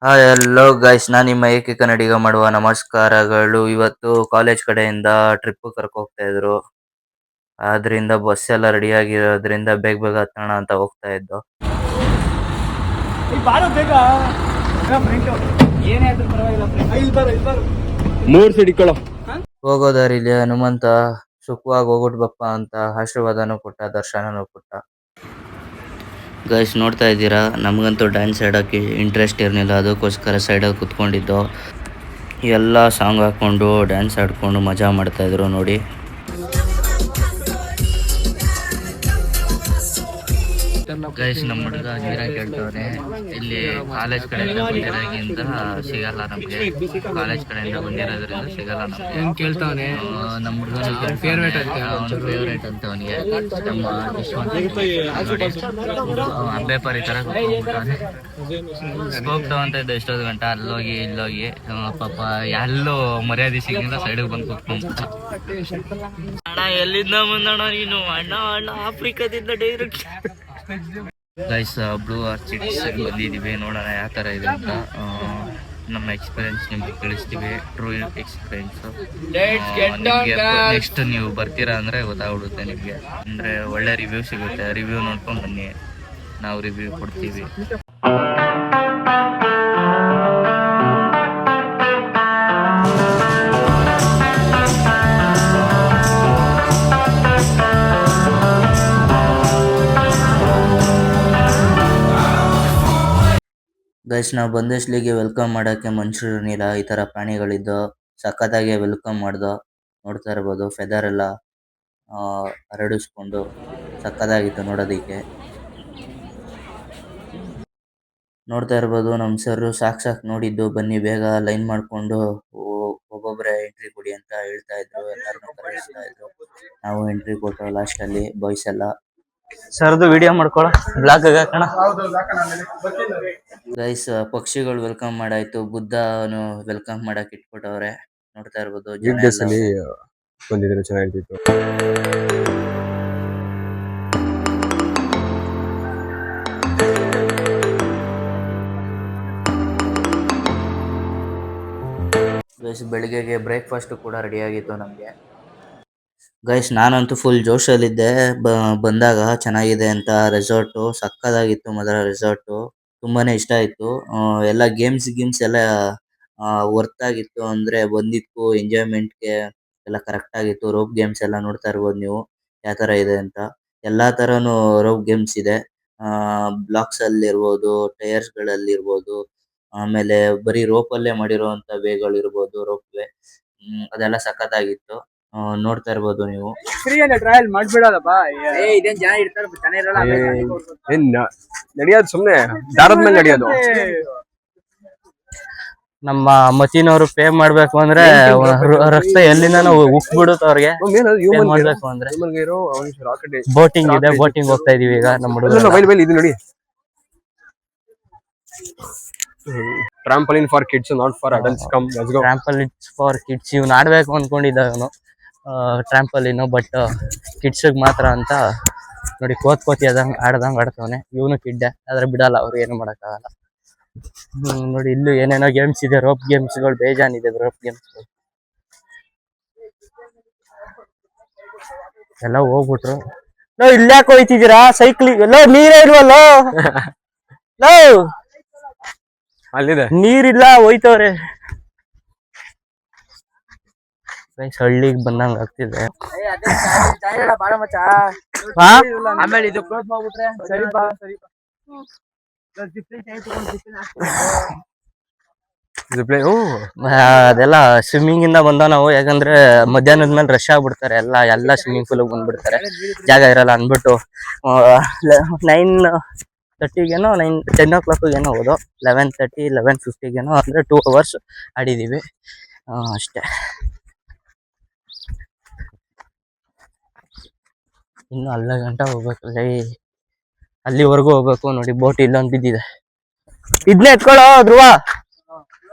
Hi hello guys, ನಾನು ನಿಮ್ಮ ಏಕೆ ಕನ್ನಡಿಗ ಮಾಡುವ ನಮಸ್ಕಾರಗಳು. ಇವತ್ತು ಕಾಲೇಜ್ ಕಡೆಯಿಂದ ಟ್ರಿಪ್ ಕರ್ಕೊ ಹೋಗ್ತಾ ಇದ್ರು. ಆದ್ರಿಂದ ಬಸ್ ಎಲ್ಲ ರೆಡಿ ಆಗಿರೋದ್ರಿಂದ ಬೇಗ ಬೇಗ ಹತ್ತೋಣ ಅಂತ ಹೋಗ್ತಾ ಇದ್ದು. ಹೋಗೋ ದಾರಿಲಿ ಹನುಮಂತ ಸುಖವಾಗಿ ಹೋಗ್ಬಿಟ್ ಬಪ್ಪ ಅಂತ ಆಶೀರ್ವಾದನೂ ಕೊಟ್ಟ, ದರ್ಶನನೂ ಕೊಟ್ಟ. ಗೈಸ್ ನೋಡ್ತಾ ಇದ್ದೀರಾ, ನಮಗಂತೂ ಡ್ಯಾನ್ಸ್ ಆಡೋಕ್ಕೆ ಇಂಟ್ರೆಸ್ಟ್ ಇರಲಿಲ್ಲ. ಅದಕ್ಕೋಸ್ಕರ ಸೈಡಲ್ಲಿ ಕುತ್ಕೊಂಡಿದ್ದು ಎಲ್ಲ ಸಾಂಗ್ ಹಾಕ್ಕೊಂಡು ಡ್ಯಾನ್ಸ್ ಆಡ್ಕೊಂಡು ಮಜಾ ಮಾಡ್ತಾಯಿದ್ರು ನೋಡಿ. ಗೈಸ್, ನಮ್ಮ ಹುಡುಗ ನೀರ ಕೇಳ್ತವ್ರೆ. ಇಲ್ಲಿ ಕಾಲೇಜ್ ಕಡೆಯಿಂದ ಬಂದಿರೋದ್ರಿಂದ ಸಿಗಲ್ಲ ನಮಗೆ. ಕಾಲೇಜ್ ಕಡೆಯಿಂದ ಬಂದಿರೋದ್ರಿಂದ ಸಿಗಲ್ಲ ನಮಗೆ. ಕೇಳ್ತಾವನೆ ನಮ್ಮ ಹುಡುಗ ಫೇವ್ರೇಟ್ ಅಂತ ಅವನಿಗೆ. ನಮ್ಮ ಅಂಬೆ ಪರಿ ತರ ಸ್ಕೋಪ್ ತಗೊಂತ ಇದ್ದ ಎಷ್ಟೊಂದು ಗಂಟೆ ಅಲ್ಲೋಗಿ ಇಲ್ಲೋಗಿ. ಪಾಪ ಎಲ್ಲೋ ಮರ್ಯಾದೆ ಸಿಗಲಿಲ್ಲ, ಸೈಡಿಗೆ ಬಂದು ಕೂತ್ಕೊಂಡ್ಬಿಟ್ಟ. ಅಣ್ಣ ಎಲ್ಲಿಂದ ಬಂದಣ್ಣ ನೀನು? ಅಣ್ಣ ಅಣ್ಣ ಆಫ್ರಿಕಾದಿಂದ ಡೈರೆಕ್ಟ್. ಗೈಸ್, ಬ್ಲೂ ಆರ್ಚಿಡ್ಸ್ ಬಂದಿದ್ದೀವಿ, ನೋಡೋಣ ಯಾವ ಥರ ಇದೆ ಅಂತ. ನಮ್ಮ ಎಕ್ಸ್ಪೀರಿಯನ್ಸ್ ನಿಮ್ಗೆ ತಿಳಿಸ್ತೀವಿ, ಟ್ರೂ ಎಕ್ಸ್ಪೀರಿಯನ್ಸ್. ನಿಮಗೆ ನೆಕ್ಸ್ಟ್ ನೀವು ಬರ್ತೀರಾ ಅಂದರೆ ಗೊತ್ತಾಗ್ಬಿಡುತ್ತೆ ನಿಮಗೆ. ಅಂದರೆ ಒಳ್ಳೆ ರಿವ್ಯೂ ಸಿಗುತ್ತೆ. ರಿವ್ಯೂ ನೋಡ್ಕೊಂಡು ಬನ್ನಿ, ನಾವು ರಿವ್ಯೂ ಕೊಡ್ತೀವಿ. ಗೈಸ್, ನಾವು ಬಂದಷ್ಟಲಿಗೆ ವೆಲ್ಕಮ್ ಮಾಡೋಕ್ಕೆ ಮನುಷ್ಯರಿರಲಿಲ್ಲ. ಈ ಥರ ಪ್ರಾಣಿಗಳಿದ್ದು ಸಖತ್ತಾಗಿ ವೆಲ್ಕಮ್ ಮಾಡ್ದು. ನೋಡ್ತಾ ಇರ್ಬೋದು, ಫೆದರ್ ಎಲ್ಲ ಹರಡಿಸ್ಕೊಂಡು ಸಖತ್ತಾಗಿತ್ತು ನೋಡೋದಕ್ಕೆ. ನೋಡ್ತಾ ಇರ್ಬೋದು, ನಮ್ಮ ಸರ್ ಸಾಕು ನೋಡಿದ್ದು, ಬನ್ನಿ ಬೇಗ ಲೈನ್ ಮಾಡಿಕೊಂಡು ಒಬ್ಬೊಬ್ಬರೇ ಎಂಟ್ರಿ ಕೊಡಿ ಅಂತ ಹೇಳ್ತಾ ಇದ್ರು. ಎಲ್ಲರನ್ನೂ ಕರೆಸ್ತಾ ಇದ್ರು. ನಾವು ಎಂಟ್ರಿ ಕೊಟ್ಟು ಲಾಸ್ಟಲ್ಲಿ ಬಾಯ್ಸ್ ಎಲ್ಲ ಸರ್ದು ವಿಡಿಯೋ ಮಾಡ್ಕೊಳ್ಳೋ ಬ್ಲಾಗ್ ಹಾಕೋಣ. ಗೈಸ್, ಪಕ್ಷಿಗಳು ವೆಲ್ಕಮ್ ಮಾಡಾಯ್ತು, ಬುದ್ಧನು ವೆಲ್ಕಮ್ ಮಾಡಕ್ ಇಟ್ಬಿಟ್ಟವ್ರೆ. ನೋಡ್ತಾ ಇರ್ಬೋದು, ಬಂದಿದ್ರೆ ಚೆನ್ನಾಗಿರ್ತಿತ್ತು. ಗೈಸ್, ಬೆಳಿಗ್ಗೆಗೆ ಬ್ರೇಕ್ಫಾಸ್ಟ್ ಕೂಡ ರೆಡಿ ಆಗಿತ್ತು ನಮಗೆ. ಗೈಸ್, ನಾನಂತೂ ಫುಲ್ ಜೋಶಲ್ಲಿದ್ದೆ. ಬಂದಾಗ ಚೆನ್ನಾಗಿದೆ ಅಂತ. ರೆಸಾರ್ಟು ಸಕ್ಕದಾಗಿತ್ತು. ಮೊದಲ ರೆಸಾರ್ಟು ತುಂಬಾನೇ ಇಷ್ಟ ಆಯ್ತು. ಎಲ್ಲ ಗೇಮ್ಸ್ ಎಲ್ಲ ವರ್ತ್ ಆಗಿತ್ತು. ಅಂದ್ರೆ ಬಂದಿದ್ಕು ಎಂಜಾಯ್ಮೆಂಟ್ಗೆ ಎಲ್ಲ ಕರೆಕ್ಟ್ ಆಗಿತ್ತು. ರೋಪ್ ಗೇಮ್ಸ್ ಎಲ್ಲ ನೋಡ್ತಾ ಇರ್ಬೋದು ನೀವು ಯಾವ ತರ ಇದೆ ಅಂತ. ಎಲ್ಲಾ ತರನು ರೋಪ್ ಗೇಮ್ಸ್ ಇದೆ. ಬ್ಲಾಕ್ಸ್ ಅಲ್ಲಿ ಇರ್ಬೋದು, ಟೈರ್ಸ್ ಗಳಲ್ಲಿ ಇರ್ಬೋದು, ಆಮೇಲೆ ಬರೀ ರೋಪ್ ಅಲ್ಲೇ ಮಾಡಿರುವಂತ ವೇಗಳು ಇರ್ಬೋದು, ರೋಪ್ ವೇ. ಅದೆಲ್ಲ ಸಖತ್ತಾಗಿತ್ತು. ನೋಡ್ತಾ ಇರ್ಬೋದು ನೀವು. ನಡೆಯೋದು ಸುಮ್ನೆ ದಾರದ ಮೇಲೆ ನಡೆಯೋದು. ನಮ್ಮ ಮಚಿನವರು ಪೇ ಮಾಡ್ಬೇಕು ಅಂದ್ರೆ ರಕ್ತ ಎಲ್ಲಿಂದ ಉಕ್ಬಿಡುತ್ತ ಅವ್ರಿಗೆ. ಮಾಡ್ಬೇಕು ಅಂದ್ರೆ ಬೋಟಿಂಗ್ ಇದೆ, ಬೋಟಿಂಗ್ ಹೋಗ್ತಾ ಇದೀವಿ ಈಗ. ನಮ್ಮ ಹುಡುಗರು ಇದು ನೋಡಿ, trampoline for kids, not for adults. Come let's go. Trampoline for kids ಇವ್ನು ಆಡ್ಬೇಕು ಅನ್ಕೊಂಡಿದ್ದ ಇವನು ಟ್ರಾಂಪಲಿನ್, ಬಟ್ ಕಿಡ್ಸ್ ಮಾತ್ರ ಅಂತ ನೋಡಿ. ಕೋತಿ ಆಡ್ದಂಗ್ ಆಡ್ತವನೆ. ಇವನು ಕಿಡ್ಡೆ, ಆದ್ರೆ ಬಿಡಲ್ಲ ಅವ್ರು, ಏನು ಮಾಡಕ್ಕಾಗಲ್ಲ. ನೋಡಿ, ಇಲ್ಲೂ ಏನೇನೋ ಗೇಮ್ಸ್ ಇದೆ, ರೋಪ್ ಗೇಮ್ಸ್ಗಳು ಬೇಜಾನಿದೆ. ರೋಪ್ ಗೇಮ್ಸ್ಗಳು ಎಲ್ಲ ಹೋಗ್ಬಿಟ್ರು. ಲೋ, ಇಲ್ಯಾಕೆ ಹೋಯ್ತಿದ್ದೀರಾ ಸೈಕ್ಲಿಂಗ್? ಲೋ, ನೀರೇ ಇಲ್ವಲ್ಲೋ? ಲೋ, ಅಲ್ಲಿದೆ ನೀರಿಲ್ಲ, ಹೋಯ್ತವ್ರೆ. ಹಳ್ಳಿಗೆ ಬಂದಂಗ ಆಗ್ತಿದೆ. ಅದೆಲ್ಲ ಸ್ವಿಮ್ಮಿಂಗ್ ಇಂದ ಬಂದ ನಾವು. ಯಾಕಂದ್ರೆ ಮಧ್ಯಾಹ್ನದ ಮೇಲೆ ರಶ್ ಆಗ್ಬಿಡ್ತಾರೆ, ಎಲ್ಲ ಸ್ವಿಮ್ಮಿಂಗ್ ಪೂಲ್ ಬಂದ್ಬಿಡ್ತಾರೆ, ಜಾಗ ಇರಲ್ಲ ಅಂದ್ಬಿಟ್ಟು 9:30ಗೇನೋ 10 o'clockಗೇನೋ ಹೋದು. 11:30 11:50ಗೇನೋ, ಅಂದ್ರೆ 2 hours ಆಡಿದೀವಿ ಅಷ್ಟೇ. ಇನ್ನು ಗಂಟ ಹೋಗ್ಬೇಕು, ಅಲ್ಲಿವರೆಗೂ ಹೋಗ್ಬೇಕು. ನೋಡಿ, ಬೋಟ್ ಇಲ್ಲೊಂದು ಬಿದ್ದಿದೆ, ಇದನ್ನೇ ಎತ್ಕೊಳ್ಳೋ ಧ್ರುವ.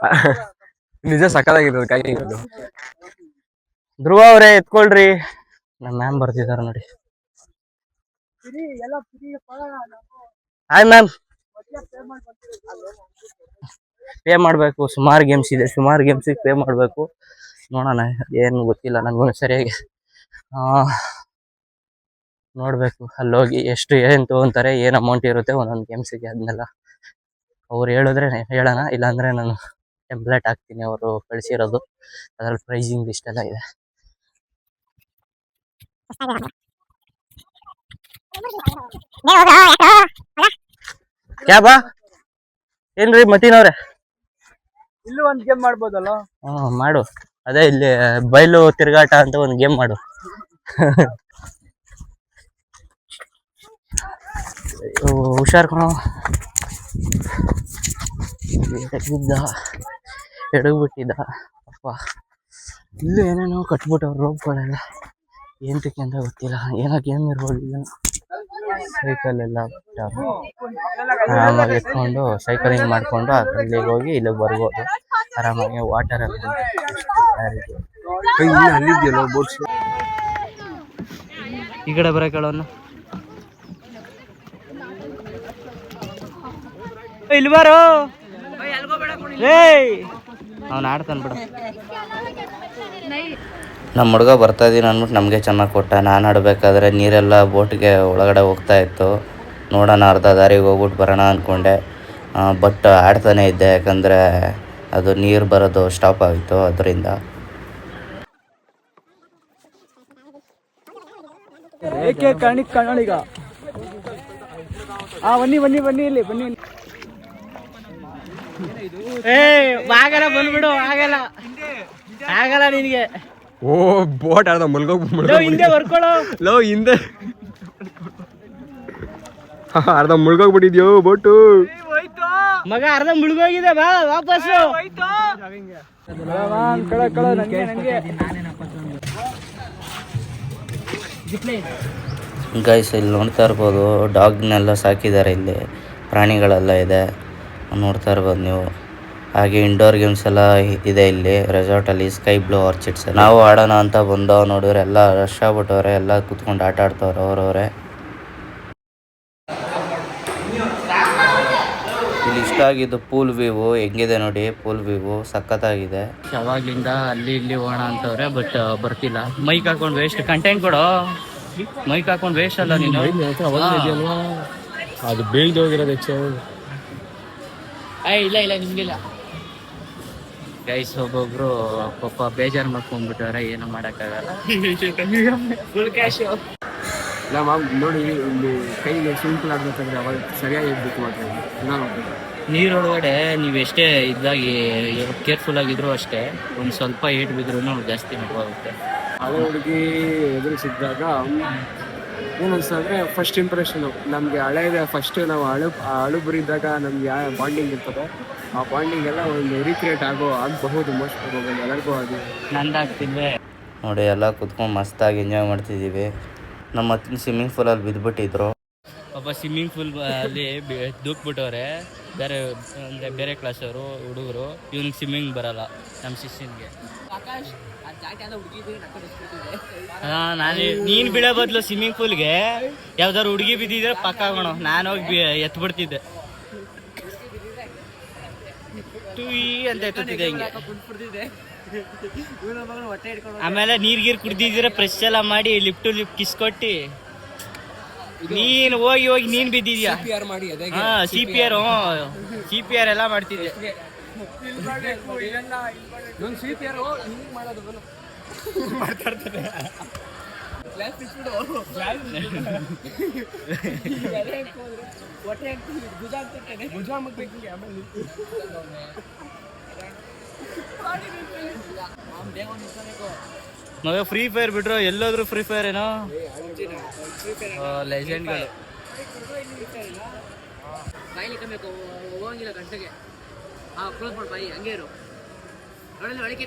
ನಿಜ ಸಕ್ಕದಾಗಿರೋದು ಕೈ. ಧ್ರುವ ಅವರೇ ಎತ್ಕೊಳ್ರಿ. ನಮ್ಮ ಮ್ಯಾಮ್ ಬರ್ತಿದಾರ ನೋಡಿ. Hi ma'am. ಪೇ ಮಾಡಬೇಕು. ಸುಮಾರು ಗೇಮ್ಸ್ ಇದೆ, ಸುಮಾರು ಗೇಮ್ಸಿಗೆ ಪೇ ಮಾಡಬೇಕು. ನೋಡೋಣ, ಏನು ಗೊತ್ತಿಲ್ಲ ನನಗೂ ಸರಿಯಾಗಿ. ನೋಡಬೇಕು ಅಲ್ಲೋಗಿ ಎಷ್ಟು ಏನು ತೊಗೊಂತಾರೆ, ಏನು ಅಮೌಂಟ್ ಇರುತ್ತೆ ಒಂದೊಂದು ಗೇಮ್ಸಿಗೆ. ಅದನ್ನೆಲ್ಲ ಅವ್ರು ಹೇಳಿದ್ರೆ ಹೇಳೋಣ, ಇಲ್ಲಾಂದರೆ ನಾನು ಟೆಂಪ್ಲೇಟ್ ಹಾಕ್ತೀನಿ ಅವರು ಕಳಿಸಿರೋದು. ಅದ್ರಲ್ಲಿ ಪ್ರೈಸಿಂಗ್ ಲಿಸ್ಟ್ ಎಲ್ಲ ಇದೆ. ಕ್ಯಾಬಾ ಏನ್ರಿ ಮತೀನವ್ರೆ? ಇಲ್ಲೂ ಒಂದ್ ಗೇಮ್ ಮಾಡ್ಬೋದಲ್ಲ? ಮಾಡು. ಅದೇ ಇಲ್ಲಿ ಬಯಲು ತಿರುಗಾಟ ಅಂತ ಒಂದು ಗೇಮ್ ಮಾಡು. ಹುಷಾರ್ ಕಣೋ, ಬಿದ್ದ ಎಡಗ್ಬಿಟ್ಟಿದ್ದ ಅಪ್ಪ. ಇಲ್ಲೂ ಏನೇನೋ ಕಟ್ಬಿಟ್ಟವ್ರು ರೋಪ್ಗಳೆಲ್ಲ, ಏಂತಕ್ಕೆ ಅಂತ ಗೊತ್ತಿಲ್ಲ. ಏನೋ ಗೇಮ್ ಇರ್ಬೋದು. ಇಲ್ಲ ಸೈಕಲ್ ಎಲ್ಲ ಆರಾಮಾಗಿ ಎತ್ಕೊಂಡು ಸೈಕಲಿಂಗ್ ಮಾಡಿಕೊಂಡು ಅಲ್ಲಿಗೆ ಹೋಗಿ ಇಲ್ಲಿಗೆ ಬರ್ಬೋದು ಆರಾಮಾಗಿ. ವಾಟರ್ ಎಲ್ಲ ಈ ಕಡೆ ಬರೋಕೆಳವನ್ನು ಇಲ್ಲಿ ಬಾರೋ, ಅವ್ನು ಆಡ್ತಾನೆ ಬಿಡು. ನಮ್ಮ ಹುಡುಗ ಬರ್ತಾ ಇದ್ದೀನಿ ಅಂದ್ಬಿಟ್ಟು ನಮಗೆ ಚೆನ್ನಾಗಿ ಕೊಟ್ಟ. ನಾನು ಆಡಬೇಕಾದ್ರೆ ನೀರೆಲ್ಲ ಬೋಟ್ಗೆ ಒಳಗಡೆ ಹೋಗ್ತಾ ಇತ್ತು. ನೋಡೋಣ ಅರ್ಧ ದಾರಿಗೆ ಹೋಗ್ಬಿಟ್ಟು ಬರೋಣ ಅಂದ್ಕೊಂಡೆ, ಬಟ್ ಆಡ್ತಾನೆ ಇದ್ದೆ. ಯಾಕಂದರೆ ಅದು ನೀರು ಬರೋದು ಸ್ಟಾಪ್ ಆಗಿತ್ತು ಅದರಿಂದ. ಕನ್ನಡಿಗ ಬನ್ನಿ ಬನ್ನಿ ಬನ್ನಿ ಇಲ್ಲಿ ಬನ್ನಿ. ಆಗಲ್ಲ, ಬಂದ್ಬಿಡು. ಆಗಲ್ಲ ಆಗಲ್ಲ ನಿನಗೆ. ಓ ಬೋಟ್ ಅರ್ಧ ಮುಳ್ಗೋಗ್ಬಿಟ್ಟು ಹಿಂದೆ ಬರ್ಕೊಳ್ಳೋ. ಲೋ ಹಿಂದೆ ಅರ್ಧ ಮುಳ್ಗೋಗ್ಬಿಟ್ಟಿದ್ಯೋ ಬೋಟು. ಮಗ ಅರ್ಧ ಮುಳುಗೋಗಿದೆ, ಬಾ ವಾಪಸ್ಸು. ಗೈಸ್ ಇಲ್ಲಿ ನೋಡ್ತಾ ಇರ್ಬೋದು, ಡಾಗ್ನೆಲ್ಲ ಸಾಕಿದ್ದಾರೆ. ಇಲ್ಲಿ ಪ್ರಾಣಿಗಳೆಲ್ಲ ಇದೆ, ನೋಡ್ತಾ ಇರ್ಬೋದು ನೀವು. ಹಾಗೆ ಇಂಡೋರ್ ಗೇಮ್ಸ್ ಎಲ್ಲ ಇದೆ ಇಲ್ಲಿ ರೆಸಾರ್ಟಲ್ಲಿ. ಸ್ಕೈ ಬ್ಲೂ ಆರ್ಚಿಡ್ಸ್ ನಾವು ಆಡೋಣ ಅಂತ ಬಂದವು, ನೋಡಿದ್ರೆ ಎಲ್ಲ ರಶ್ ಆಗ್ಬಿಟ್ಟವ್ರೆ. ಎಲ್ಲ ಕೂತ್ಕೊಂಡು ಆಟ ಆಡ್ತವ್ರೆ ಅವ್ರವ್ರೆ. ಇಲ್ಲಿ ಇಷ್ಟ ಆಗಿದ್ದು ಪೂಲ್ ವ್ಯೂ ಹೆಂಗಿದೆ ನೋಡಿ. ಪೂಲ್ ವ್ಯೂ ಸಖತ್ತಾಗಿದೆ. ಯಾವಾಗ್ಲಿಂದ ಅಲ್ಲಿ ಇಲ್ಲಿ ಹೋಗೋಣ ಅಂತವ್ರೆ, ಬಟ್ ಬರ್ತಿಲ್ಲ. ಮೈಕ್ ಹಾಕೊಂಡು ವೇಸ್ಟ್. ಕಂಟೆಂಟ್ ಕೊಡೋ. ಮೈಕ್ ಹಾಕೊಂಡು ವೇಸ್ಟ್ ಅಲ್ಲ ನೀನು. ಅದು ಬೇಯ್ದೋಗಿರೋದು ಹೆಚ್ಚು. ಇಲ್ಲ ಇಲ್ಲ ನಿಮ್ಗಿಲ್ಲ ಗೈಸ್. ಒಬ್ಬೊಬ್ರು ಪಾಪ ಬೇಜಾರು ಮಾಡ್ಕೊಂಡ್ಬಿಟ್ಟವ್ರೆ, ಏನು ಮಾಡೋಕ್ಕಾಗಲ್ಲ. ಫುಲ್ ಕ್ಯಾಶ್ ಇಲ್ಲ ಮ್ಯಾಮ್ ನೋಡಿ, ಇಲ್ಲಿ ಕೈಲಿ ಸಿಂಪಲ್ ಆಗ್ಬೇಕಾದ್ರೆ ಅವಾಗ ಸರಿಯಾಗಿ ಇರ್ಬೇಕು ಮಾತ್ರ. ನೀರೊಳಗಡೆ ನೀವು ಎಷ್ಟೇ ಇದಾಗಿ ಕೇರ್ಫುಲ್ ಆಗಿದ್ರು ಅಷ್ಟೇ, ಒಂದು ಸ್ವಲ್ಪ ಏಟ್ ಬಿದ್ರೂ ಜಾಸ್ತಿ ನೋವಾಗುತ್ತೆ. ಹಳೆ ಹುಡುಗಿ ಎದುರು ಸಿಕ್ಕಿದಾಗ ಏನನ್ಸ್ತಂದ್ರೆ ಫಸ್ಟ್ ಇಂಪ್ರೆಷನು ನಮಗೆ ಹಳೆಯದೇ. ಫಸ್ಟ್ ನಾವು ಅಳುಬರಿದ್ದಾಗ ನಮ್ಗೆ ಯಾವ ಬಾಂಡಿಂಗ್ ಇರ್ತದೋ ಆ ಬಾಂಡಿಂಗ್ ಎಲ್ಲ ಒಂದು ರೀಕ್ರಿಯೇಟ್ ಆಗಬಹುದು. ಮೋಸ್ಟ್ ಹೋಗೋದು ಎಲ್ಲರಿಗೂ ಅದು ನಂದಾಗ್ತಿದ್ವಿ ನೋಡಿ. ಎಲ್ಲ ಕುತ್ಕೊಂಡು ಮಸ್ತಾಗಿ ಎಂಜಾಯ್ ಮಾಡ್ತಿದ್ದೀವಿ. ನಮ್ಮ ಹತ್ತಿನ ಸ್ವಿಮ್ಮಿಂಗ್ ಪೂಲಲ್ಲಿ ಬಿದ್ದುಬಿಟ್ಟಿದ್ರು. ಪಾಪ ಸ್ವಿಮ್ಮಿಂಗ್ ಪೂಲ್ ಅಲ್ಲಿ ದೂಕ್ಬಿಟ್ಟವ್ರೆ. ಅಂದರೆ ಬೇರೆ ಕ್ಲಾಸವರು ಹುಡುಗರು. ಇವ್ನಿಗೆ ಸ್ವಿಮ್ಮಿಂಗ್ ಬರಲ್ಲ, ನಮ್ಮ ಶಿಷ್ಯನಿಗೆ. ನೀನು ಬೀಳೋ ಬದಲು ಸ್ವಿಮ್ಮಿಂಗ್ ಪೂಲ್ಗೆ ಯಾವ್ದಾದ್ರು ಹುಡುಗಿ ಬಿದ್ದಿದ್ರೆ ಪಕ್ಕ ಆಗೋಣ. ನಾನು ಹೋಗಿ ಎತ್ಬಿಡ್ತಿದ್ದೆ. ಅಂತ ಎತ್ತುತ್ತಿದ್ದೆ ಹಿಂಗೆ. ಆಮೇಲೆ ನೀರ್ಗೀರ್ ಕುಡ್ದಿದ್ರೆ ಫ್ರೆಶ್ ಎಲ್ಲ ಮಾಡಿ ಲಿಫ್ಟ್ ಕಿಸ್ ಕೊಟ್ಟು ನೀನು ಹೋಗಿ ಹೋಗಿ ನೀನ್ ಬಿದ್ದಿದ್ಯಾ. CPR ಎಲ್ಲ ಮಾಡ್ತಿದ್ದೆ. ಮಗ ಫ್ರೀ ಫೈರ್ ಬಿಟ್ರು ಎಲ್ಲೋದ್ರು ಫ್ರೀ ಫೈರ್ ಏನೋ ಲೆಜೆಂಡ್ಗಳು. ಹೋಗಂಗಿಲ್ಲ ಗಂಟೆಗೆ ಕ್ಲೋಸ್ ಮಾಡಿ ಬಾಯಿ ಹಂಗೆ ಇರು. ಒಳಕ್ಕೆ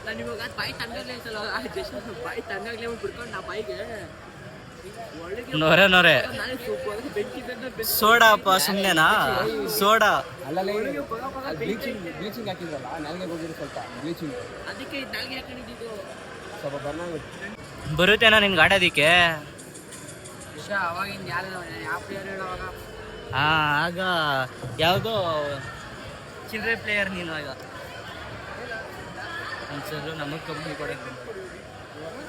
ನಾನು ಇವಾಗ ಬಾಯಿ ತಣ್ಣಗ್ಲೇ ಐತಲ್ಲ, ಬಾಯಿ ತಣ್ಣಗ್ಲೇ ಬಿಡ್ಕೊಂಡು ನಾ ಬಾಯಿಗೆ ನೊರೆ ಸೋಡಾ ಅಪ್ಪ. ಸುಮ್ಮನೆನಾ ಸೋಡಾ? ಬ್ಲೀಚಿಂಗ್ ಹಾಕಿದ್ರಲ್ಲ, ನಾಲ್ಗೆ ಹೋಗಿರೋ ಸ್ವಲ್ಪ ಬ್ಲೀಚಿಂಗ್, ಅದಕ್ಕೆ ನಾಲ್ಗೆ ಹಾಕೊಂಡಿದ್ದು. ಸ್ವಲ್ಪ ಬರ್ನಾಗ ಬರುತ್ತೇನೋ ನಿನ್ಗೆ ಆಡೋದಿಕ್ಕೆ. ಅವಾಗಿಂದ ಯಾವ ಪ್ಲೇಯರ್ ಹೇಳೋವಾಗ ಹಾ, ಆಗ ಯಾವುದೋ ಚಿಲ್ಡ್ರೆ ಪ್ಲೇಯರ್ ನೀನು ಆಗ ಅನ್ಸರು ನಮಗೆ ಕಮ್ಮಿ ಕೊಡೋಕ್ಕೆ.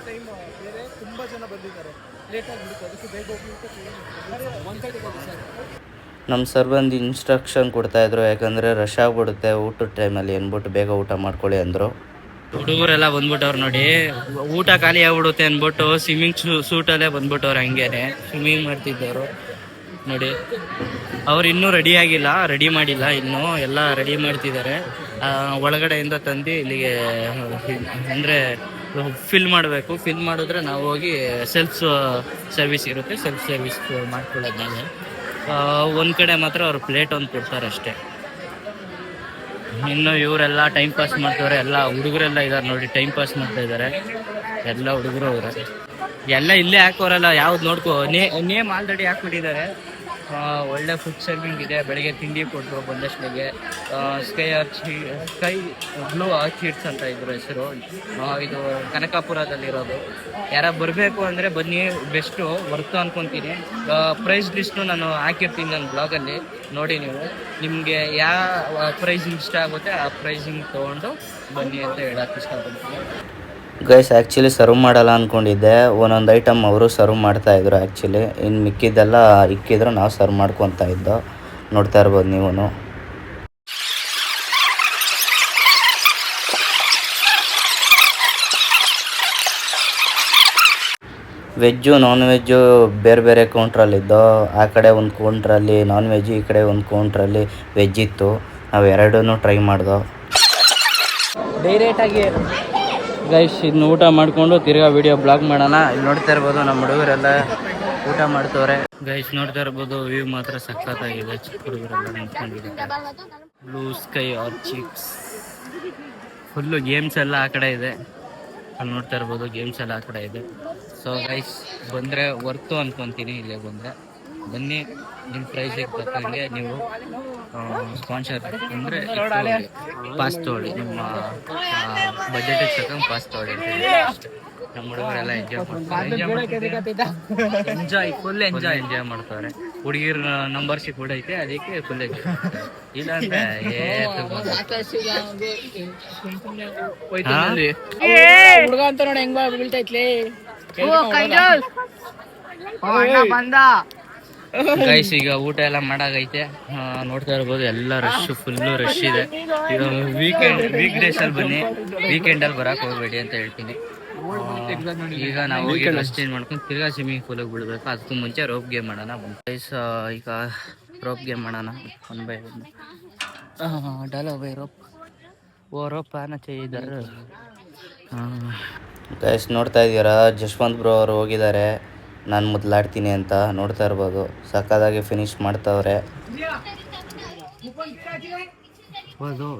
ಟೈಮ್ ಬೇರೆ ತುಂಬ ಜನ ಬಂದಿದ್ದಾರೆ, ಲೇಟಾಗಿ ಬಿಡುತ್ತೆ, ಅದಕ್ಕೆ ಬೇಗ ನಮ್ಮ ಸರ್ ಬಂದು ಇನ್ಸ್ಟ್ರಕ್ಷನ್ ಕೊಡ್ತಾಯಿದ್ರು, ಯಾಕಂದರೆ ರಶ್ ಆಗಿಬಿಡುತ್ತೆ ಊಟದ ಟೈಮಲ್ಲಿ ಅಂದ್ಬಿಟ್ಟು ಬೇಗ ಊಟ ಮಾಡ್ಕೊಳ್ಳಿ ಅಂದರು. ಹುಡುಗರೆಲ್ಲ ಬಂದ್ಬಿಟ್ಟವ್ರು ನೋಡಿ, ಊಟ ಖಾಲಿ ಆಗ್ಬಿಡುತ್ತೆ ಅಂದ್ಬಿಟ್ಟು ಸ್ವಿಮ್ಮಿಂಗ್ ಸೂಟಲ್ಲೇ ಬಂದ್ಬಿಟ್ಟವ್ರು. ಹಂಗೇನೆ ಸ್ವಿಮ್ಮಿಂಗ್ ಮಾಡ್ತಿದ್ದವರು ನೋಡಿ. ಅವ್ರು ಇನ್ನೂ ರೆಡಿ ಆಗಿಲ್ಲ, ರೆಡಿ ಮಾಡಿಲ್ಲ ಇನ್ನೂ, ಎಲ್ಲ ರೆಡಿ ಮಾಡ್ತಿದ್ದಾರೆ. ಒಳಗಡೆಯಿಂದ ತಂದು ಇಲ್ಲಿಗೆ ಅಂದರೆ ಫಿಲ್ ಮಾಡಬೇಕು. ಫಿಲ್ ಮಾಡಿದ್ರೆ ನಾವು ಹೋಗಿ ಸೆಲ್ಫ್ ಸರ್ವಿಸ್ ಇರುತ್ತೆ, ಸೆಲ್ಫ್ ಸರ್ವಿಸ್ ಮಾಡ್ಕೊಳ್ಳೋದು ನಾವು. ಒಂದು ಕಡೆ ಮಾತ್ರ ಅವ್ರು ಪ್ಲೇಟ್ ಒಂದು ಕೊಡ್ತಾರೆ ಅಷ್ಟೇ. ಇನ್ನು ಇವರೆಲ್ಲ ಟೈಮ್ ಪಾಸ್ ಮಾಡ್ತಾರೆ, ಎಲ್ಲ ಹುಡುಗರೆಲ್ಲ ಇದ್ದಾರೆ ನೋಡಿ, ಟೈಮ್ ಪಾಸ್ ಮಾಡ್ತಾ ಇದ್ದಾರೆ ಎಲ್ಲ ಹುಡುಗರು. ಅವರು ಎಲ್ಲ ಇಲ್ಲೇ ಹಾಕೋರಲ್ಲ, ಯಾವ್ದು ನೋಡ್ಕೋ, ನೇಮ್ ಆಲ್ರೆಡಿ ಹಾಕ್ಬಿಟ್ಟಿದ್ದಾರೆ. ಒಳ್ಳೆ ಫುಡ್ ಸರ್ವಿಂಗ್ ಇದೆ, ಬೆಳಗ್ಗೆ ತಿಂಡಿ ಕೊಟ್ಟರು ಬಂದಷ್ಟಕ್ಕೆ. ಸ್ಕೈ ಬ್ಲೂ ಆರ್ಚಿಡ್ಸ್ ಅಂತ ಇದ್ರು ಹೆಸರು. ಇದು ಕನಕಾಪುರದಲ್ಲಿರೋದು. ಯಾರ ಬರಬೇಕು ಅಂದರೆ ಬನ್ನಿ, ಬೆಸ್ಟು, ವರ್ತು ಅನ್ಕೊತೀನಿ. ಪ್ರೈಸ್ ಲಿಸ್ಟು ನಾನು ಹಾಕಿರ್ತೀನಿ ನನ್ನ ಬ್ಲಾಗಲ್ಲಿ, ನೋಡಿ ನೀವು. ನಿಮಗೆ ಯಾವ ಪ್ರೈಸಿಂಗ್ ಇಷ್ಟ ಆಗುತ್ತೆ ಆ ಪ್ರೈಸಿಂಗ್ ತೊಗೊಂಡು ಬನ್ನಿ ಅಂತ ಹೇಳಕ್ಕೆ ಇಷ್ಟಪಡ್ತೀನಿ. ಗೈಸ್ ಆ್ಯಕ್ಚುಲಿ ಸರ್ವ್ ಮಾಡಲ್ಲ ಅಂದ್ಕೊಂಡಿದ್ದೆ, ಒಂದೊಂದು ಐಟಮ್ ಅವರು ಸರ್ವ್ ಮಾಡ್ತಾಯಿದ್ರು ಆ್ಯಕ್ಚುಲಿ. ಇನ್ನು ಮಿಕ್ಕಿದ್ದೆಲ್ಲ ಇಕ್ಕಿದ್ರು ನಾವು ಸರ್ವ್ ಮಾಡ್ಕೊತಾ ಇದ್ದೋ, ನೋಡ್ತಾ ಇರ್ಬೋದು ನೀವು. ವೆಜ್ಜು ನಾನ್ ವೆಜ್ಜು ಬೇರೆ ಬೇರೆ ಕೌಂಟ್ರಲ್ಲಿದ್ದೋ. ಆ ಕಡೆ ಒಂದು ಕೌಂಟ್ರಲ್ಲಿ ನಾನ್ ವೆಜ್ಜು, ಈ ಕಡೆ ಒಂದು ಕೌಂಟ್ರಲ್ಲಿ ವೆಜ್ ಇತ್ತು. ನಾವು ಎರಡನ್ನೂ ಟ್ರೈ ಮಾಡ್ದೋ. ಡೈರೆಕ್ಟಾಗಿ ಗೈಸ್ ಇದನ್ನ ಊಟ ಮಾಡಿಕೊಂಡು ತಿರ್ಗಾ ವಿಡಿಯೋ ಬ್ಲಾಗ್ ಮಾಡೋಣ. ಇಲ್ಲಿ ನೋಡ್ತಾ ಇರ್ಬೋದು ನಮ್ಮ ಹುಡುಗರೆಲ್ಲ ಊಟ ಮಾಡ್ತವ್ರೆ. ಗೈಸ್ ನೋಡ್ತಾ ಇರ್ಬೋದು, ವ್ಯೂ ಮಾತ್ರ ಸಖತ್ತಾಗಿದೆ. ಚಿಕ್ಕ ಹುಡುಗರೆಲ್ಲ ನಿಂತ್ಕೊಂಡಿದ್ದಾರೆ. ಬ್ಲೂ ಸ್ಕೈ ಆರ್ಚಿಡ್ಸ್, ಫುಲ್ಲು ಗೇಮ್ಸ್ ಎಲ್ಲ ಆ ಕಡೆ ಇದೆ. ಅಲ್ಲಿ ನೋಡ್ತಾ ಇರ್ಬೋದು ಗೇಮ್ಸ್ ಎಲ್ಲ ಆ ಕಡೆ ಇದೆ. ಸೊ ಗೈಸ್ ಬಂದರೆ ವರ್ತು ಅನ್ಕೊತೀನಿ. ಇಲ್ಲೇ ಬಂದರೆ ಬನ್ನಿ, ನಿಮ್ಮ ಪ್ರೈಸಿಗೆ ತಕ್ಕಂಗೆ ನೀವು ಸ್ಪಾನ್ಸರ್ ಅಂದರೆ ಪಾಸ್ ತೊಗೊಳ್ಳಿ, ನಿಮ್ಮ ಬಜೆಟಿಗೆ ತಕ್ಕಂಗೆ ಪಾಸ್ ತೊಗೊಳ್ಳಿ ಅಂತ ಹೇಳಿ ಅಷ್ಟೇ. ನಮ್ಮ ಹುಡುಗರೆಲ್ಲ ಫುಲ್ ಎಂಜಾಯ್ ಮಾಡ್ತಾರೆ. ಹುಡುಗಿರ ನಂಬರ್ಶಿಪ್ ಕೂಡ ಐತೆ, ಅದಕ್ಕೆ ಫುಲ್ ಎಂಜಾಯ್. ಇಲ್ಲ ಅಂದ್ರೆ ಹುಡುಗ ಅಂತ ನೋಡಿ ಹೆಂಗ್ ಬೀಳ್ತೈತ್ಲಿ. ಗೈಸ್ ಈಗ ಊಟ ಎಲ್ಲ ಮಾಡಾಗೈತೆ. ನೋಡ್ತಾ ಇರ್ಬೋದು ಎಲ್ಲ ರಶ್, ಫುಲ್ಲು ರಶ್ ಇದೆ. ಈಗ ವೀಕ್ ಡೇಸ್ ಅಲ್ಲಿ ಬನ್ನಿ, ವೀಕೆಂಡಲ್ಲಿ ಬರಕ್ಕೆ ಹೋಗ್ಬೇಡಿ ಅಂತ ಹೇಳ್ತೀನಿ. ಈಗ ನಾವು ಹೋಗಿ ಡ್ರೆಸ್ ಚೇಂಜ್ ಮಾಡ್ಕೊಂಡು ತಿರ್ಗಾ ಸ್ವಿಮ್ಮಿಂಗ್ ಪೂಲಿಗೆ ಬಿಡಬೇಕು. ಅದಕ್ಕೂ ಮುಂಚೆ ರೋಪ್ ಗೇಮ್ ಮಾಡೋಣ. ಗೈಸ್ ಈಗ ರೋಪ್ ಗೇಮ್ ಮಾಡೋಣ 1 by 1. ಡಾಲೋ ಬೈ ರೋಪ್, ಓ ರೋಪ್ ಆನ चाहिए. ಗೈಸ್ ನೋಡ್ತಾ ಇದ್ದೀರಾ, ಜಶ್ವಂತ್ ಬ್ರೋ ಅವರು ಹೋಗಿದ್ದಾರೆ ನಾನು ಮೊದಲಾಡ್ತೀನಿ ಅಂತ. ನೋಡ್ತಾ ಇರ್ಬೋದು ಸಕ್ಕದಾಗಿ ಫಿನಿಶ್ ಮಾಡ್ತಾವ್ರೆ. ಹೌದು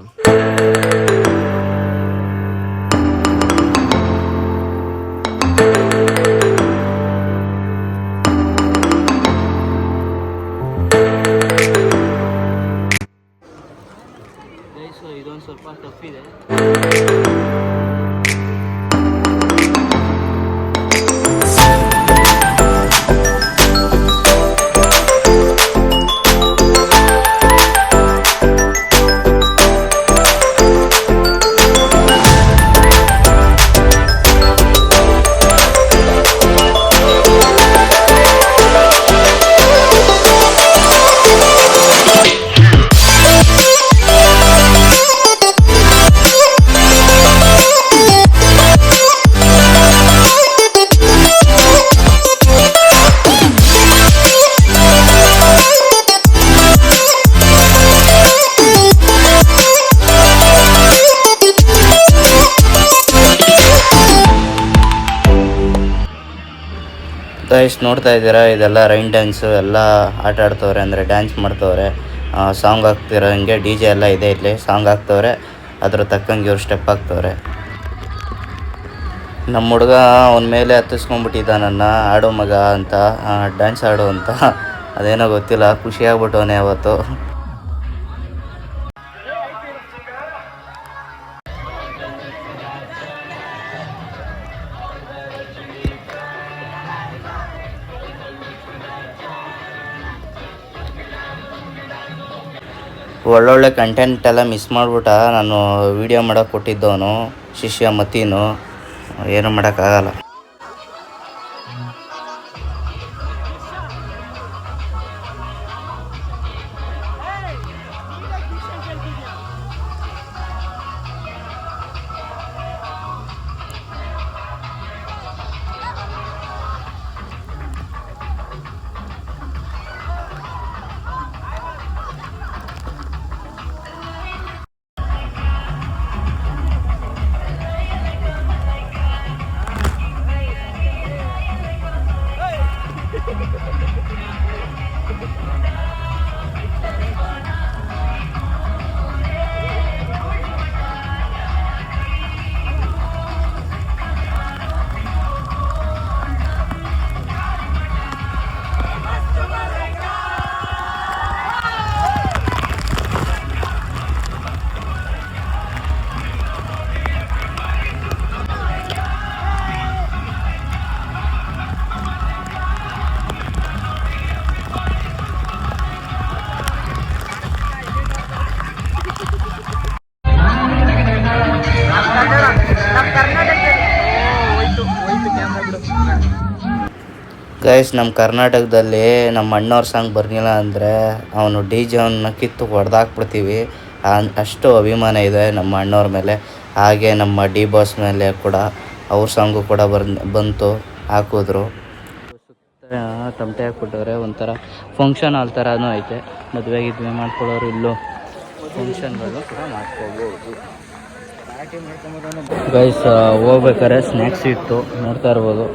ಇದೊಂದು ಸ್ವಲ್ಪ ತಪ್ಪಿದೆ. ಗೈಸ್ ನೋಡ್ತಾ ಇದ್ದೀರಾ, ಇದೆಲ್ಲ ರೈನ್ ಡ್ಯಾನ್ಸು ಎಲ್ಲ ಆಟ ಆಡ್ತವ್ರೆ, ಅಂದರೆ ಡ್ಯಾನ್ಸ್ ಮಾಡ್ತವ್ರೆ. ಸಾಂಗ್ ಹಾಕ್ತಿರೋ ಹಂಗೆ DJ ಎಲ್ಲ ಇದೆ ಇಲ್ಲಿ, ಸಾಂಗ್ ಹಾಕ್ತವ್ರೆ, ಅದ್ರ ತಕ್ಕಂಗೆ ಇವ್ರು ಸ್ಟೆಪ್ ಹಾಕ್ತವ್ರೆ. ನಮ್ಮ ಹುಡುಗ ಅವನ ಮೇಲೆ ಹತ್ತಿಸ್ಕೊಂಡ್ಬಿಟ್ಟಿದ್ದ ನನ್ನ, ಆಡೋ ಮಗ ಅಂತ, ಡ್ಯಾನ್ಸ್ ಆಡು ಅಂತ. ಅದೇನೋ ಗೊತ್ತಿಲ್ಲ, ಖುಷಿಯಾಗ್ಬಿಟ್ಟವನೇ ಅವತ್ತು. ಒಳ್ಳೊಳ್ಳೆ ಕಂಟೆಂಟ್ ಎಲ್ಲ ಮಿಸ್ ಮಾಡ್ಬಿಟ್ಟ. ನಾನು ವೀಡಿಯೋ ಮಾಡೋಕೆ ಕೊಟ್ಟಿದ್ದವನು ಶಿಷ್ಯ ಮತೀನು, ಏನು ಮಾಡೋಕ್ಕಾಗಲ್ಲ. ಗೈಸ್, ನಮ್ಮ ಕರ್ನಾಟಕದಲ್ಲಿ ನಮ್ಮ ಅಣ್ಣವ್ರ ಸಾಂಗ್ ಬರಲಿಲ್ಲ ಅಂದರೆ ಅವನು DJ ಅವನ್ನ ಕಿತ್ತು ಹೊಡೆದಾಕ್ಬಿಡ್ತೀವಿ. ಅಷ್ಟು ಅಭಿಮಾನ ಇದೆ ನಮ್ಮ ಅಣ್ಣವ್ರ ಮೇಲೆ. ಹಾಗೆ ನಮ್ಮ ಡಿ ಬಾಸ್ ಮೇಲೆ ಕೂಡ ಅವ್ರ ಸಾಂಗು ಕೂಡ ಬಂತು, ಹಾಕಿದ್ರು. ತಮಟೆ ಹಾಕ್ಬಿಟ್ಟವ್ರೆ, ಒಂಥರ ಫಂಕ್ಷನ್ ಹಾಲ್ ಥರನೂ ಐತೆ. ಮದುವೆ ಗಿದ್ವೆ ಮಾಡ್ಕೊಳ್ಳೋರು ಇಲ್ಲೂ ಫಂಕ್ಷನ್ಗಳು ಕೂಡ ಮಾಡ್ಕೋಬೋದು. ಗೈಸ್, ಹೋಗ್ಬೇಕಾದ್ರೆ ಸ್ನ್ಯಾಕ್ಸ್ ಇತ್ತು, ನೋಡ್ತಾ ಇರ್ಬೋದು.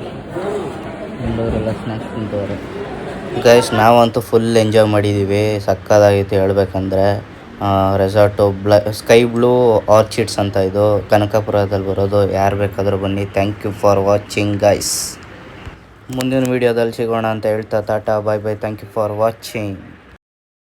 ಎಲ್ಲವರೆಲ್ಲ ಸ್ನ್ಯಾಕ್ಸ್ ತಿಂತವ್ರೆ. ಗೈಸ್, ನಾವಂತೂ ಫುಲ್ ಎಂಜಾಯ್ ಮಾಡಿದ್ದೀವಿ, ಸಕ್ಕತ್ತಾಗಿತ್ತು ಹೇಳ್ಬೇಕಂದ್ರೆ. ರೆಸಾರ್ಟು ಸ್ಕೈ ಬ್ಲೂ ಆರ್ಚಿಡ್ಸ್ ಅಂತ, ಇದು ಕನಕಪುರದಲ್ಲಿ ಬರೋದು. ಯಾರು ಬೇಕಾದರೂ ಬನ್ನಿ. Thank you for watching guys. ಮುಂದಿನ ವೀಡಿಯೋದಲ್ಲಿ ಸಿಗೋಣ ಅಂತ ಹೇಳ್ತಾ ಟಾಟಾ, bye bye. Thank you for watching.